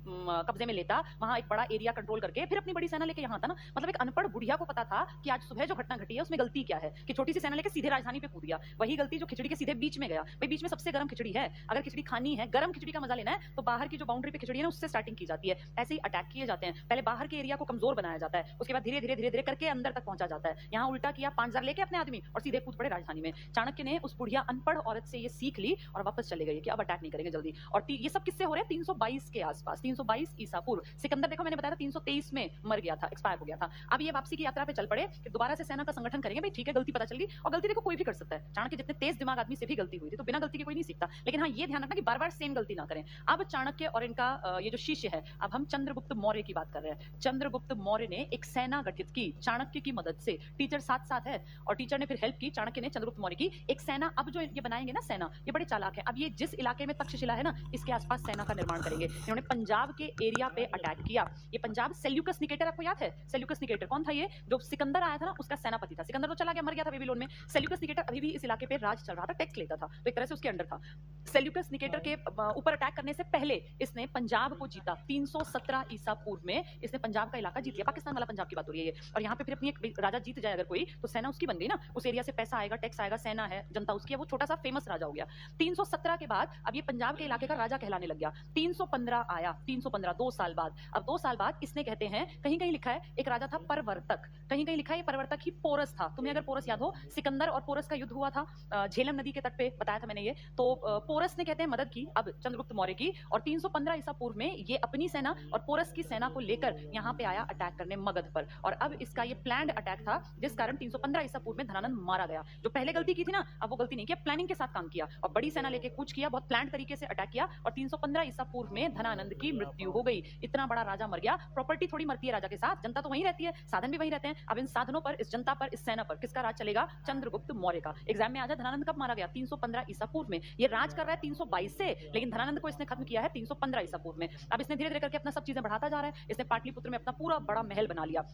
Speaker 1: कब्जे में लेता, वहां एक बड़ा एरिया कंट्रोल करके फिर अपनी बड़ी सेना लेके यहाँ था ना। मतलब एक अनपढ़ बुढ़िया को पता था कि आज सुबह जो घटना घटी है उसमें गलती क्या है, कि छोटी सी सेना लेके सीधे राजधानी पे कूद गया। वही गलती जो खिचड़ी के सीधे बीच में गया। भाई बीच में सबसे गर्म खिचड़ी है, अगर खिचड़ी खानी है, गर्म खिचड़ी का मजा लेना है, तो बाहर की जो बाउंड्री पे खिचड़ी है ना उससे स्टार्टिंग की जाती है। ऐसे ही अटैक किए जाते हैं, पहले बाहर के एरिया को कमजोर बनाया जाता है, उसके बाद धीरे धीरे धीरे धीरे करके अंदर तक पहुंचा जाता है। यहाँ उल्टा किया, 5000 लेके अपने आदमी और सीधे कूद पड़े राजधानी में। चाणक्य ने उस बुढ़िया अनपढ़ औरत से ये सीख ली और वापस चले गए कि अब अटैक नहीं करेंगे जल्दी। और ये सब किससे हो रहे हैं? 322 के आसपास, 322 ईसा पूर्व। सिकंदर देखो मैंने बताया था 323 में मर गया था, एक्सपायर हो गया था। अब ये वापसी की यात्रा पे चल पड़े कि दोबारा से सेना का संगठन करेंगे। भाई ठीक है, गलती पता चल गई, और गलती देखो कोई भी कर सकता है। चाणक्य जितने तेज दिमाग आदमी से भी गलती हुई थी, तो बिना गलती के कोई नहीं सीखता। लेकिन हाँ ये ध्यान रखना कि बार बार सेम गलती ना करें। अब चाणक्य और इनका ये जो शिष्य है, अब हम चंद्रगुप्त मौर्य की बात कर रहे हैं। चंद्रगुप्त मौर्य ने एक सेना गठित की चाणक्य की मदद से। टीचर साथ साथ है और टीचर ने फिर हेल्प की चाणक्य ने चंद्रगुप्त मौर्य की। एक सेना अब जो ये बनाएंगे ना सेना, ये बड़े चालाक है। अब ये जिस इलाके में तक्षशिला है ना, इसके आसपास सेना का निर्माण करेंगे। इन्होंने पंजाब के एरिया पे अटैक किया। ये पंजाब सेल्यूकस निकेटर, आपको याद है सेल्यूकस निकेटर कौन था? ये जो सिकंदर आया था ना उसका सेनापति था। सिकंदर तो चला गया, मर गया था बेबीलोन में। सेल्यूकस निकेटर अभी भी इस इलाके पे राज चल रहा था, टैक्स लेता था, तो एक तरह से उसके अंडर था। सेल्यूकस निकेटर के ऊपर अटैक करने से पहले इसने पंजाब को जीता। 317 ईसा पूर्व में इसने पंजाब का इलाका जीत लिया। पाकिस्तान वाला पंजाब की बात हो रही है ये। और यहाँ पे फिर अपनी एक राजा जीत जाए अगर कोई, तो सेना उसकी बन गई ना, उस एरिया से पैसा आएगा, टैक्स आएगा, सेना है, जनता उसकी है, वो छोटा सा फेमस राजा हो गया। 317 के बाद अब ये पंजाब के इलाके का राजा कहलाने लग गया। 315 आया, 315 2 साल बाद। अब 2 साल बाद इसने कहते हैं, कहीं कहीं लिखा है एक राजा था परवर्तक, कहीं कहीं लिखा है ये परवर्तक ही पोरस था। तुम्हें अगर पोरस याद हो, सिकंदर और पोरस का युद्ध हुआ था झेलम नदी के तट पे, बताया था मैंने ये। तो पोरस ने कहते हैं मदद की अब चंद्रगुप्त मौर्य की, और 315 ईसा पूर्व में ये अपनी सेना और पोरस की सेना को लेकर यहाँ पे आया अटैक करने मगध पर। और अब इसका ये प्लान्ड अटैक था, जिस कारण 315 ईसा पूर्व में धनानंद मारा गया। जो पहले गलती की थी ना, अब वो गलती नहीं किया, प्लानिंग के साथ काम किया और बड़ी सेना लेके कूच किया, बहुत प्लान तरीके से अटैक किया और 315 ईसा पूर्व में धनानंद की मृत्यु हो गई। इतना बड़ा राजा मर गया। प्रॉपर्टी थोड़ी मरती है राजा के साथ, जनता तो वहीं रहती है, साधन भी वहीं रहते हैं। अब इन साधनों पर, इस जनता पर, इस सेना पर किसका राज चलेगा? चंद्रगुप्त मौर्य का। एग्जाम में आ जाए, धनानंद कब मारा गया? 315 ईसा पूर्व में। ये राज कर रहा है 322 से, लेकिन धनानंद को इसने खत्म किया है 315 ईसा पूर्व में। अब इसने धीरे धीरे करके अपना सब चीजें बढ़ाता जा रहा है। इसने पाटलिपुत्र में अपना पूरा बड़ा महल बना लिया।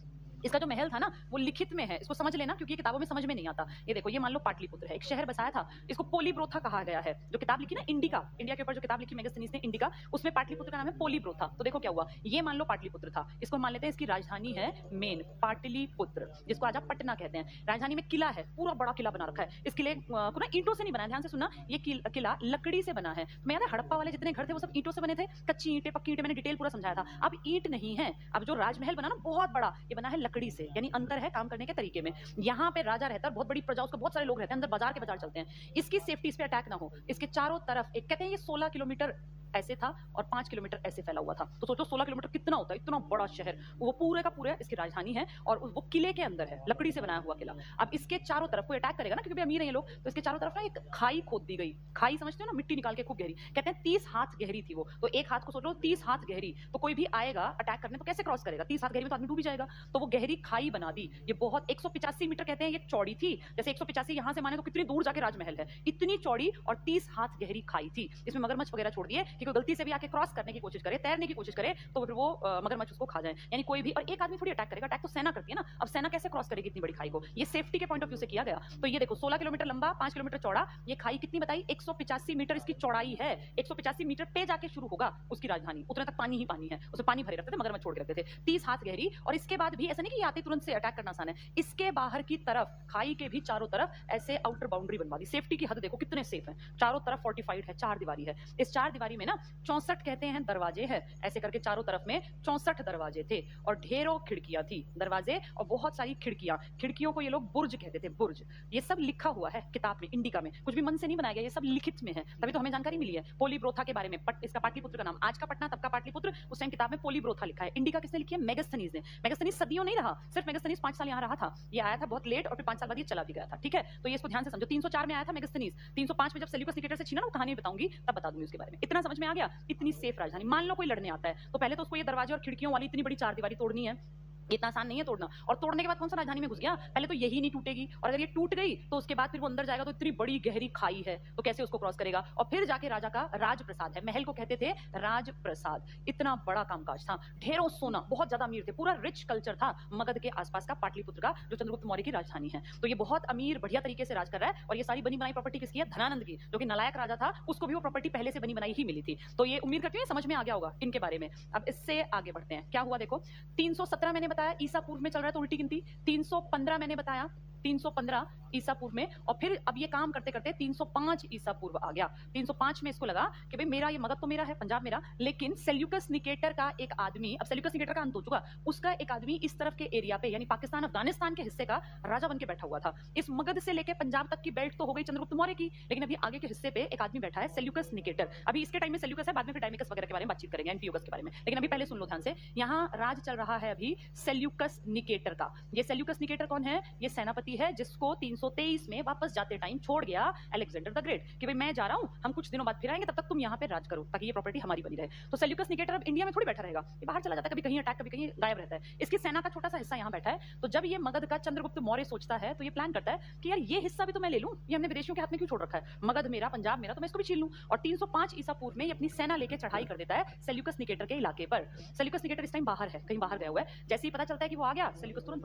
Speaker 1: इसका जो महल था ना, वो लिखित में है, इसको समझ लेना, क्योंकि ये किताबों में समझ में नहीं आता। ये देखो, ये मान लो पाटलिपुत्र है, एक शहर बसाया था, इसको पोलीब्रोथा कहा गया है। जो किताब लिखी ना इंडिका, इंडिया के ऊपर जो किताब लिखी मेगास्थनीज ने इंडिका, उसमें पाटलिपुत्र का नाम है पोलीब्रोथा। तो देखो क्या हुआ, ये मान लो पाटलिपुत्र था, इसको मान लेते हैं इसकी राजधानी है मेन पाटलिपुत्र, जिसको आज आप पटना कहते हैं। राजधानी में किला है, पूरा बड़ा किला बना रखा है। इस किले को ना ईंटों से नहीं बना, ध्यान से सुनना, ये किला लकड़ी से बना है। मैं याद है हड़प्पा वाले जितने घर थे वो सब ईंटों से बने थे, कच्ची ईंटें, पक्की ईंटें, मैंने डिटेल पूरा समझाया था। अब ईंट नहीं है, अब जो राजमहल बना ना बहुत बड़ा, ये बना है लकड़ी से, यानी है काम करने के तरीके में। यहाँ पे राजा रहता है, बहुत बड़ी प्रजा, उसको बहुत सारे लोग रहते हैं, अंदर बाजार के बाजार चलते हैं। इसकी सेफ्टी, इस पे अटैक ना हो, इसके चारों तरफ एक कहते हैं ये 16 किलोमीटर ऐसे था और 5 किलोमीटर ऐसे फैला हुआ था। तो सोचो 16 किलोमीटर कितना होता है, इतना बड़ा शहर, वो पूरे का पूरा इसकी राजधानी है और वो किले के अंदर है, लकड़ी से बनाया हुआ किला। अब इसके चारों तरफ कोई अटैक करेगा ना, क्योंकि अमीर है ये लोग, तो इसके चारों तरफ ना एक खाई खोद दी गई। खाई समझते हो ना, मिट्टी निकाल के खूब गहरी, कहते हैं 30 हाथ गहरी थी वो। तो एक हाथ को सोच लो 30 हाथ गहरी, तो कोई भी आएगा अटैक करने तो कैसे क्रॉस करेगा? 30 हाथ गहरी में तो आदमी डूब ही जाएगा। तो वो गहरी खाई बना दी। ये बहुत 185 मीटर कहते हैं ये चौड़ी थी। जैसे 185 यहाँ से माने तो कितनी दूर जाके राजमहल है, इतनी चौड़ी और 30 हाथ गहरी खाई थी। इसमें मगरमच्छ वगैरह छोड़ दिए कि कोई गलती से भी आके क्रॉस करने की कोशिश करे, तैरने की कोशिश करे, तो फिर वो मगरमच्छ उसको खा जाए। यानी कोई भी, और एक आदमी थोड़ी अटैक करेगा, अटैक तो सेना करती है ना। अब सेना कैसे क्रॉस करेगी इतनी बड़ी खाई को? ये सेफ्टी के पॉइंट ऑफ व्यू से किया गया। तो ये देखो 16 किलोमीटर लंबा, 5 किलोमीटर चौड़ा, ये खाई कितनी बताई? 185 मीटर इसकी चौड़ाई है। 185 मीटर पे जाके शुरू होगा उसकी राजधानी, उतने तक पानी ही पानी है, उसमें पानी भरे रखते थे, मगरमच्छ छोड़ के रखते थे। 30 हाथ गहरी, और इसके बाद भी ऐसा नहीं कि आते तुरंत से अटैक करना आसान है। इसके बाहर की तरफ, खाई के भी चारों तरफ ऐसे आउटर बाउंड्री बनवा दी। सेफ्टी की हद देखो कितने सेफ है, चारों तरफ फोर्टिफाइड है, 4 दीवारी है। इस 4 दीवारी में ना 64 कहते हैं दरवाजे है, ऐसे करके चारों तरफ में 64 दरवाजे थे और ढेरों खिड़कियां थी, दरवाजे और बहुत सारी खिड़कियां। खिड़कियों को ये लोग बुर्ज कहते थे, बुर्ज। ये सब लिखा हुआ है किताब में, इंडिका में, कुछ भी मन से नहीं बनाया गया, ये सब लिखित में है, तभी तो हमें जानकारी मिली है पोलीब्रोथा के बारे में। इसका पाटलिपुत्र का नाम, आज का पटना तब का पाटलिपुत्र, उस टाइम किताब में पोलीब्रोथा लिखा है। इंडिका किसने लिखी है? मेगास्थनीज ने। मेगास्थनीज सदियों नहीं रहा, सिर्फ मेगास्थनीज 5 साल यहाँ रहा था। ये आया था बहुत लेट और फिर 5 साल बाद ये चला भी गया था, ठीक है? तो ये इसको ध्यान से समझो। 304 में आया था मेगास्थनीज, 305 में जब सेल्यूकस निकेटर से छीना ना, वो कहानी बताऊंगी तब बता दूंगी उसके बारे में। इतना समझ में आ गया? इतनी सेफ राजधानी। मान लो कोई लड़ने आता है तो पहले तो उसको ये दरवाजे और खिड़कियों वाली इतनी बड़ी 4 दीवारी तोड़नी है, इतना आसान नहीं है तोड़ना। और तोड़ने के बाद कौन सा राजधानी में घुस गया? पहले तो यही नहीं टूटेगी, और अगर ये टूट गई तो उसके बाद फिर वो अंदर जाएगा तो इतनी बड़ी गहरी खाई है, तो कैसे उसको क्रॉस करेगा? और फिर जाके राजा का राजप्रसाद है, महल को कहते थे राजप्रसाद। इतना बड़ा कामकाज था, ढेरों सोना, बहुत ज्यादा अमीर थे, पूरा रिच कल्चर था मगध के आसपास का, पाटलिपुत्र का, जो चंद्रगुप्त मौर्य की राजधानी है। तो ये बहुत अमीर बढ़िया तरीके से राज कर रहा है। और ये सारी बनी बनाई प्रॉपर्टी किसकी है? धनानंद की, जो कि नालायक राजा था, उसको भी वो प्रॉपर्टी पहले से बनी बनाई ही मिली थी। तो ये उम्मीद करती हूँ समझ में आ गया होगा इनके बारे में। अब इससे आगे बढ़ते हैं, क्या हुआ देखो। 317 मैंने बताया ईसा पूर्व में चल रहा है, तो उल्टी गिनती। 315 मैंने बताया, 315 ईसा पूर्व में, और फिर अब ये काम करते करते 305 ईसा पूर्व आ गया। 305 में इसको लगा कि भाई मेरा ये मगध तो मेरा है, पंजाब मेरा, लेकिन सेल्यूकस निकेटर का एक आदमी, अब सेल्यूकस निकेटर का अंत हो चुका, उसका एक आदमी इस तरफ के एरिया पे, यानी पाकिस्तान अफगानिस्तान के हिस्से का राजा बन के बैठा हुआ था। इस मगध से लेकर पंजाब तक की बेल्ट तो हो गई चंद्रगुप्त मौर्य की, लेकिन अभी आगे के हिस्से पे एक आदमी बैठा है सेल्यूकस निकेटर। अभी इसके टाइम में सेल्यूकस है, बाद में फिर टाइमिकस वगैरह के बारे में बातचीत करेंगे, एंटियोकस के बारे में, लेकिन अभी पहले सुन लो ध्यान से। यहाँ राज चल रहा है अभी सेल्यूकस निकेटर का। ये सेल्यूकस निकेटर कौन है? ये सेनापति है जिसको 323 में वापस जाते टाइम छोड़ गया अलेक्जेंडर द ग्रेट, कि भाई मैं जा रहा हूं, हम कुछ दिनों बाद फिर आएंगे, तब तक तुम यहाँ पे राज करो, ताकि ये प्रॉपर्टी हमारी बनी रहे। तो सेल्यूकस निकेटर अब इंडिया में थोड़ी बैठा रहेगा, ये बाहर चला जाता है, कभी कहीं अटैक, कभी कहीं गायब रहता है। इसकी सेना का छोटा सा हिस्सा यहाँ बैठा है। तो जब ये मगध का चंद्रगुप्त मौर्य सोचता है, तो ये प्लान करता है कि यार ये हिस्सा भी तो मैं ले लूं, ये हमने विदेशियों के हाथ में क्यों छोड़ रखा है? मगध मेरा, पंजाब मेरा, तो मैं इसको भी छीन लूं। और 305 ईसा पूर्व में ये अपनी सेना लेकर चढ़ाई कर देता है सेल्यूकस निकेटर के इलाके पर। सेल्यूकस निकेटर इस टाइम बाहर है, कहीं बाहर गया हुआ है। जैसे ही पता चलता है कि वो आ गया, सेल्यूकस तुरंत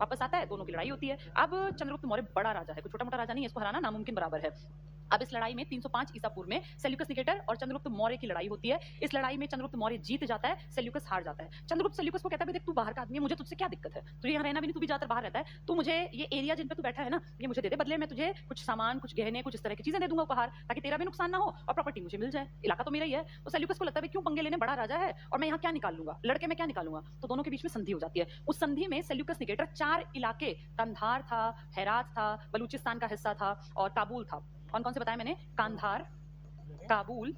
Speaker 1: वापस आता है, दोनों की लड़ाई होती है। अब चंद्रगुप्त मौर्य बड़ा राजा है, कोई छोटा मोटा राजा नहीं है, इसको हराना नामुमकिन बराबर है। अब इस लड़ाई में 305 ईसा पूर्व में सेल्यूकस निकेटर और चंद्रगुप्त मौर्य की लड़ाई होती है। इस लड़ाई में चंद्रगुप्त मौर्य जीत जाता है, सेल्यूकस हार जाता है। चंद्रगुप्त सेल्यूकस को कहता है देख तू बाहर का आदमी है, मुझे तुझसे क्या दिक्कत है, तुझे यहाँ रहना भी नहीं, तू भी ज्यादातर बाहर रहता है, तू मुझे ये एरिया जिन पे तू बैठा है ना, ये मुझे दे दे, बदले में तुझे कुछ सामान, कुछ गहने, कुछ इस तरह की चीजें दे दूंगा उपहार, ताकि तेरा भी नुकसान ना हो और प्रॉपर्टी मुझे मिल जाए, इलाका तो मेरा ही है। तो सेल्यूकस को लगता है क्यों पंगे लेने, बड़ा राजा है और मैं यहाँ क्या निकाल लूंगा, लड़के में क्या निकालूंगा। तो दोनों के बीच में संधि हो जाती है। उस संधि में सेल्यूकस निकेटर 4 इलाके, कंधार था, हेरात था, बलूचिस्तान का हिस्सा था और काबुल था। कौन कौन से बताया मैंने? कांधार, काबुल,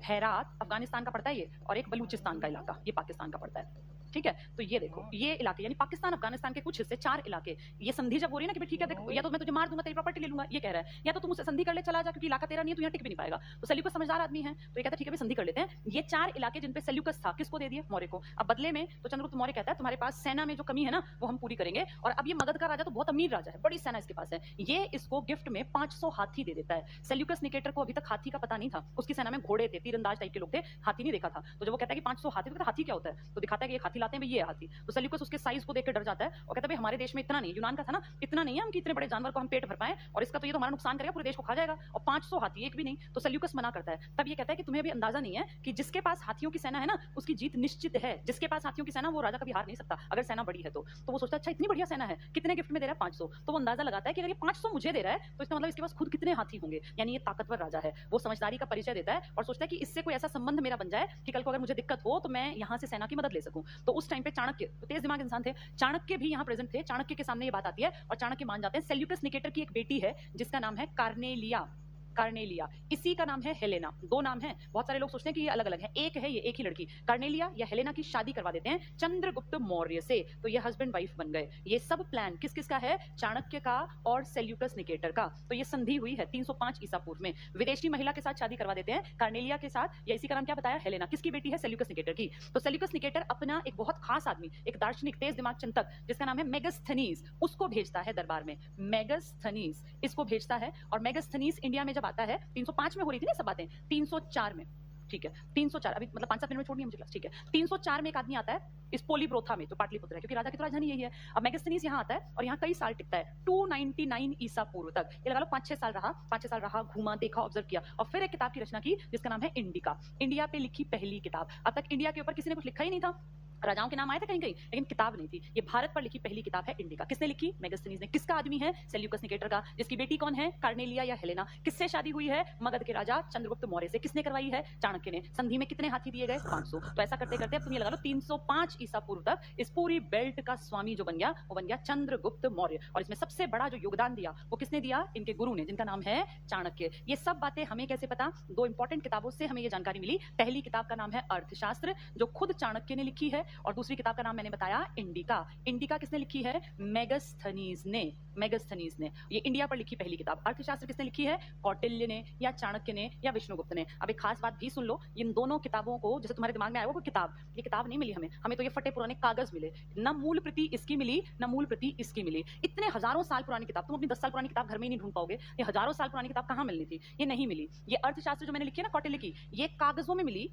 Speaker 1: हेरात अफगानिस्तान का पड़ता है ये, और एक बलूचिस्तान का इलाका ये पाकिस्तान का पड़ता है। ठीक है। तो ये देखो, ये इलाके यानी पाकिस्तान अफगानिस्तान के कुछ हिस्से, 4 इलाके, ये संधि जब हो रही है ना कि ठीक है देखो, या तो मैं तुझे मार दूंगा, तेरी प्रॉपर्टी ले लूंगा, ये कह रहा है, या तो तुम मुझसे संधि कर ले, चला जा, क्योंकि इलाका तेरा नहीं है, तू यहाँ टिक भी नहीं पाएगा। तो सेल्यूकस समझदार आदमी है, तो ये कहता है ठीक है संधि कर लेते हैं। ये 4 इलाके जिन पे सेल्यूकस था, किसको दे दिए? मौर्य को। अब बदले में तो चंद्रगुप्त मौर्य कहता है तुम्हारे पास सेना में जो कमी है ना वो हम पूरी करेंगे। और अब ये मगध का राजा तो बहुत अमीर राजा है, बड़ी सेना इसके पास है, ये इसको गिफ्ट में 500 हाथी दे देता है। सेल्यूकस निकेटर को अभी तक हाथी का पता नहीं था, उसकी सेना में घोड़े थे, तीरंदाज टाइप के लोग थे, हाथी नहीं देखा था। तो जब वो कहता है कि 500 हाथी, तो हाथी क्या होता है? तो दिखाता है कि एक हाथी लाते हैं, ये हाथी। तो सेल्यूकस उसके साइज को देख के डर जाता है और कहता है भाई हमारे देश में इतना नहीं, यूनान का था ना, इतना नहीं है हम कि इतने बड़े जानवर को हम पेट भर पाए, और इसका तो ये तो हमारा नुकसान करेगा, पूरे देश को खा जाएगा, और 500 हाथी एक भी नहीं। तो सेल्यूकस मना करता है। तब ये कहता है कि तुम्हें अभी अंदाजा नहीं है कि जिसके पास हाथियों की सेना है ना उसकी जीत निश्चित है, जिसके पास हाथियों की सेना वो राजा कभी हार नहीं सकता अगर सेना बड़ी है। तो वो सोचता है अच्छा इतनी बढ़िया सेना है, कितने गिफ्ट में दे रहा है? 500। तो वो अंदाजा लगाता है कि अगर ये 500 मुझे दे रहा है तो इसका मतलब इसके पास खुद कितने हाथी होंगे, यानी ये ताकतवर राजा है। वो समझदारी का परिचय देता है और सोचता है कि इससे कोई ऐसा संबंध मेरा बन जाए कि कल को अगर मुझे दिक्कत हो तो मैं यहाँ से सेना की मदद ले सकूं। तो उस टाइम पे चाणक्य तो तेज दिमाग इंसान थे, चाणक्य भी यहाँ प्रेजेंट थे। चाणक्य के सामने ये बात आती है और चाणक्य मान जाते हैं। सेल्यूकस निकेटर की एक बेटी है जिसका नाम है कार्नेलिया। कार्नेलिया, इसी का नाम है हेलेना। 2 नाम है, बहुत सारे लोग सोचते हैं कि ये अलग अलग है, एक है ये एक ही लड़की। कार्नेलिया या हेलेना की शादी करवा देते हैं चंद्रगुप्त मौर्य से, तो ये हस्बैंड वाइफ बन गए। ये सब प्लान किस किस का है? चाणक्य का और सेल्यूकस निकेटर का। तो ये संधि हुई है 305 ईसा पूर्व में। विदेशी महिला के साथ शादी करवा देते हैं कार्नेलिया के साथ, या इसी का नाम क्या बताया? हेलेना। किसकी बेटी है? सेल्यूकस निकेटर की। तो सेल्यूकस निकेटर अपना एक बहुत खास आदमी, एक दार्शनिक तेज दिमाग चिंतक जिसका नाम है मेगस्थनीज, उसको भेजता है दरबार में। मेगस्थनीज इसको भेजता है, और मेगस्थनीज इंडिया में जब आता है, 305 में हो रही थी ना सब बातें, 304 में, ठीक है 304, अभी मतलब 5-7 मिनट में छोड़नी है मुझे क्लास, ठीक है। 304 में एक आदमी आता है इस पोलीब्रोथा में, जो पाटलिपुत्र है, क्योंकि राजा की तो राजधानी यही है। अब मेगस्थनीज यहाँ आता है और यहाँ कई साल टिकता है, 299 ईसा पूर्व तक। ये लगा लो 5-6 साल रहा, 5-6 साल रहा, घूमा, देखा, ऑब्जर्व किया, और फिर एक किताब की रचना की जिसका नाम है इंडिका। इंडिया पे लिखी पहली किताब। अब तक इंडिया के ऊपर किसी ने कुछ लिखा ही नहीं था, राजाओं के नाम आए थे कहीं कहीं, लेकिन किताब नहीं थी। ये भारत पर लिखी पहली किताब है इंडिका। किसने लिखी? मेगस्थनीज ने। किसका आदमी है? सेल्यूकस निकेटर का। जिसकी बेटी कौन है? कार्नेलिया या हेलेना। किससे शादी हुई है? मगध के राजा चंद्रगुप्त मौर्य से। किसने करवाई है? चाणक्य ने। संधि में कितने हाथी दिए गए? 500। तो ऐसा करते करते अब तुम ये लगा लो 305 ईसा पूर्व तक इस पूरी बेल्ट का स्वामी जो बन गया वो बन गया चंद्रगुप्त मौर्य। और इसमें सबसे बड़ा जो योगदान दिया वो किसने दिया? इनके गुरु ने, जिनका नाम है चाणक्य। ये सब बातें हमें कैसे पता? 2 इंपॉर्टेंट किताबों से हमें ये जानकारी मिली। पहली किताब का नाम है अर्थशास्त्र, जो खुद चाणक्य ने लिखी है, और दूसरी किताब का मैंने बताया इंडिका। इंडिका किसने लिखी है? मेगस्थनीज ने। मेगस्थनीज ने। ये इंडिया पर लिखी पहली किताब। अर्थशास्त्र किसने लिखी है? कौटिल्य ने, या चाणक्य ने, या विष्णुगुप्त ने। अब एक खास बात भी सुन लो, इन दोनों किताबों को, जैसे तुम्हारे दिमाग में आया वो किताब, ये किताब नहीं मिली हमें तो ये फटे पुराने कागज मिले। न मूल प्रति इसकी मिली, न मूल प्रति इसकी मिली। इतने हजारों साल पुरानी किताब, तुम अपनी 10 साल पुरानी किताब घर में ही नहीं ढूंढ पाओगे, ये हजारों साल पुरानी किताब कहां मिलनी थी? ये नहीं मिली। ये अर्थशास्त्र जो मैंने लिखी है ना कौटिल्य की, ये कागजों में मिली।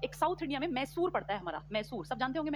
Speaker 1: एक साउथ इंडिया में मैसूर पड़ता है हमारा, मैसूर सब जानते होंगे।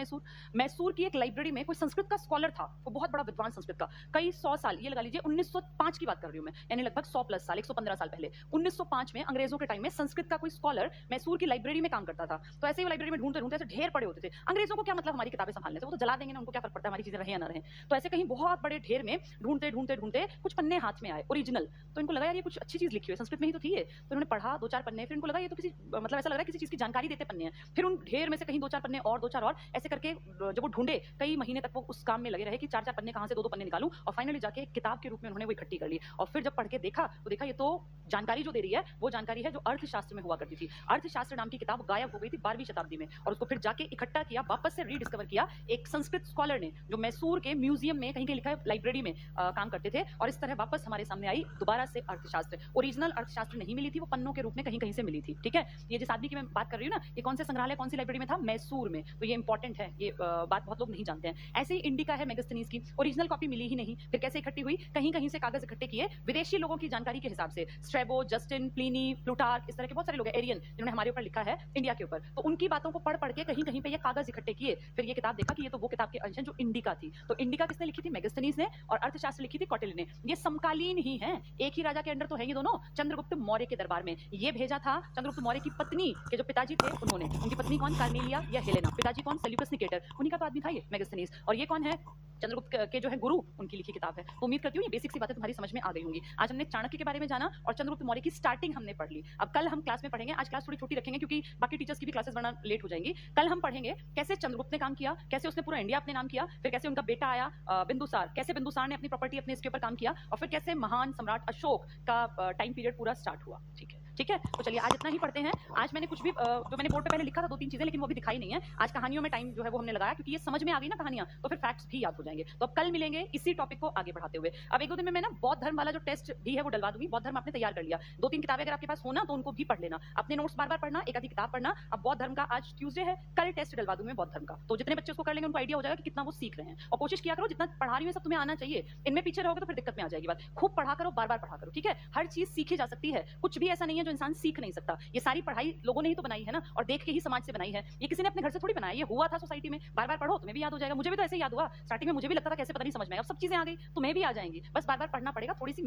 Speaker 1: मैसूर की एक लाइब्रेरी में कोई संस्कृत का स्कॉलर था, वो बहुत बड़ा विद्वान संस्कृत का, कई 100 साल, ये लगा लीजिए 1905 की बात कर रही हूं मैं, यानी लगभग 100 प्लस साल, 115 साल पहले, 1905 में अंग्रेजों के टाइम में संस्कृत का कोई स्कॉलर मैसूर की लाइब्रेरी में काम करता था। तो ऐसे ही लाइब्रेरी में ढूंढते ढूंढते ऐसे ढेर पड़े होते थे। अंग्रेजों को क्या मतलब हमारी किताबें संभालने से, वो तो जला देंगे ना, उनको क्या फर्क पड़ता है हमारी चीजें रहे या ना रहे। तो ऐसे कहीं बहुत बड़े ढेर में ढूंढते ढूंढते ढूंढते कुछ पन्ने हाथ में आए ओरिजिनल। तो इनको लगा यार ये कुछ अच्छी चीज लिखी हुई है, संस्कृत में ही तो थी ये। तो उन्होंने पढ़ा 2-4 पन्ने, फिर इनको लगा ये तो किसी मतलब ऐसा लग रहा है किसी चीज की जानकारी देते पन्ने हैं। फिर उन ढेर में से कहीं 2-4 पन्ने और 2-4 और ऐसे करके जब वो ढूंढे, कई महीने तक वो उस काम में लगे रहे कि 4-4 पन्ने कहां से 2-2 पन्ने निकालूं, और फाइनली जाके एक किताब के रूप में उन्होंने वो इकट्ठी कर ली। और फिर जब पढ़ के देखा तो देखा ये तो जानकारी जो दे रही है वो जानकारी है जो अर्थशास्त्र में हुआ करती थी। अर्थशास्त्र नाम की किताब गायब हो गई थी 12वीं शताब्दी में, और उसको फिर जाके इकट्ठा किया, वापस से रीडिस्कवर किया एक संस्कृत स्कॉलर ने, जो मैसूर के म्यूजियम में कहीं लिखा है, लाइब्रेरी में काम करते थे। और इस तरह वापस हमारे सामने आई दोबारा से अर्थशास्त्र। ओरिजिनल अर्थशास्त्र नहीं मिली थी, वो पन्नों के रूप में कहीं कहीं से मिली थी। ठीक है, ये जिस आदमी की मैं बात कर रही हूँ ना, ये कौन से संग्रहालय, कौन सी लाइब्रेरी में था? मैसूर में। तो ये इंपॉर्टेंट है, ये बात बहुत लोग नहीं जानते हैं। ऐसे ही इंडिका है मेगस्थनीज की, ओरिजिनल कॉपी मिली ही नहीं। फिर कैसे इकट्ठी हुई? कहीं कहीं से कागज इकट्ठे किए विदेशी लोगों की जानकारी के हिसाब से, स्ट्रैबो, जस्टिन, प्लिनी, प्लूटार्क, इस तरह के बहुत सारे लोग हैं, एरियन, जिन्होंने हमारे ऊपर लिखा है इंडिया के ऊपर। तो उनकी बातों को पढ़ पढ़ के कहीं कहीं पे ये कागज इकट्ठे किए। फिर ये किताब देखा कि ये तो वो किताब के अंश है जो इंडिका थी। तो इंडिका किसने लिखी थी? मेगस्थनीज ने। और अर्थशास्त्र लिखी थी कौटिल्य ने। ये समकालीन ही है, एक ही राजा के अंडर तो है ये दोनों। चंद्रगुप्त मौर्य के दरबार में ये भेजा था चंद्रगुप्त मौर्य की पत्नी के जो पिताजी थे उन्होंने। उनकी पत्नी कौन? कार्नेलिया या हेलेना। पिताजी कौन? Seleucus Nicator. उन्हीं का तो आदमी था ये मेगस्थनीज। और ये कौन है? चंद्रगुप्त के जो है गुरु, उनकी लिखी किताब है। तो उम्मीद करती हूँ ये बेसिक सी बातें तुम्हारी समझ में आ गई होंगी। आज हमने चाणक्य के बारे में जाना और चंद्रगुप्त मौर्य की स्टार्टिंग हमने पढ़ ली। अब कल हम क्लास में पढ़ेंगे, आज क्लास थोड़ी छोटी रखेंगे क्योंकि बाकी टीचर्स की भी क्लासेस वरना लेट हो जाएंगी। कल हम पढ़ेंगे कैसे चंद्रगुप्त ने काम किया, कैसे उसने पूरा इंडिया अपने नाम किया, फिर कैसे उनका बेटा आया बिंदुसार, कैसे बिंदुसार ने अपनी प्रॉपर्टी अपने इसके ऊपर काम किया, और फिर कैसे महान सम्राट अशोक का टाइम पीरियड पूरा स्टार्ट हुआ। ठीक है। ठीक है, तो चलिए आज इतना ही पढ़ते हैं। आज मैंने कुछ भी जो मैंने बोर्ड पे पहले लिखा था 2-3 चीजें, लेकिन वो भी दिखाई नहीं है। आज कहानियों में टाइम जो है वो हमने लगाया, क्योंकि ये समझ में आ गई ना कहानियां, तो फिर फैक्ट्स भी याद हो जाएंगे। तो अब कल मिलेंगे इसी टॉपिक को आगे बढ़ाते हुए। अब 1-2 दिन में मैं ना बौद्ध धर्म वाला जो टेस्ट भी है वो डलवा दूंगी। बौद्ध धर्म आपने तैयार कर लिया, 2-3 किताबें अगर आपके पास हो ना तो उनको भी पढ़ लेना, अपने नोट्स बार-बार पढ़ना, एक आधी किताब पढ़ना। अब बौद्ध धर्म का आज ट्यूसडे है, कल टेस्ट डलवा दूंगी बौद्ध धर्म का, तो जितने बच्चे उसको कर लेंगे उनको आइडिया हो जाएगा कि कितना वो सीख रहे हैं। और कोशिश किया करो जितना पढ़ा रही हूं सब तुम्हें आना चाहिए, इनमें पीछे रहोगे तो फिर दिक्कत में आ जाएगी बात। खूब पढ़ा करो, बार-बार पढ़ा करो, ठीक है। हर चीज सीखी जा सकती है, कुछ भी ऐसा नहीं है जो इंसान सीख नहीं सकता। ये सारी पढ़ाई लोगों ने ही तो बनाई है ना, और देख के ही समाज से बनाई है। ये किसी ने अपने घर से थोड़ी बनाया, ये हुआ था सोसाइटी में। बार-बार पढ़ो तुम्हें भी याद हो जाएगा। मुझे भी तो ऐसे ही याद हुआ, स्टार्टिंग में मुझे भी लगता था कैसे पता नहीं समझ में आएगा। अब सब चीजें आ गई, तुम्हें भी आ जाएंगी। बस बार-बार पढ़ना पड़ेगा, थोड़ी सी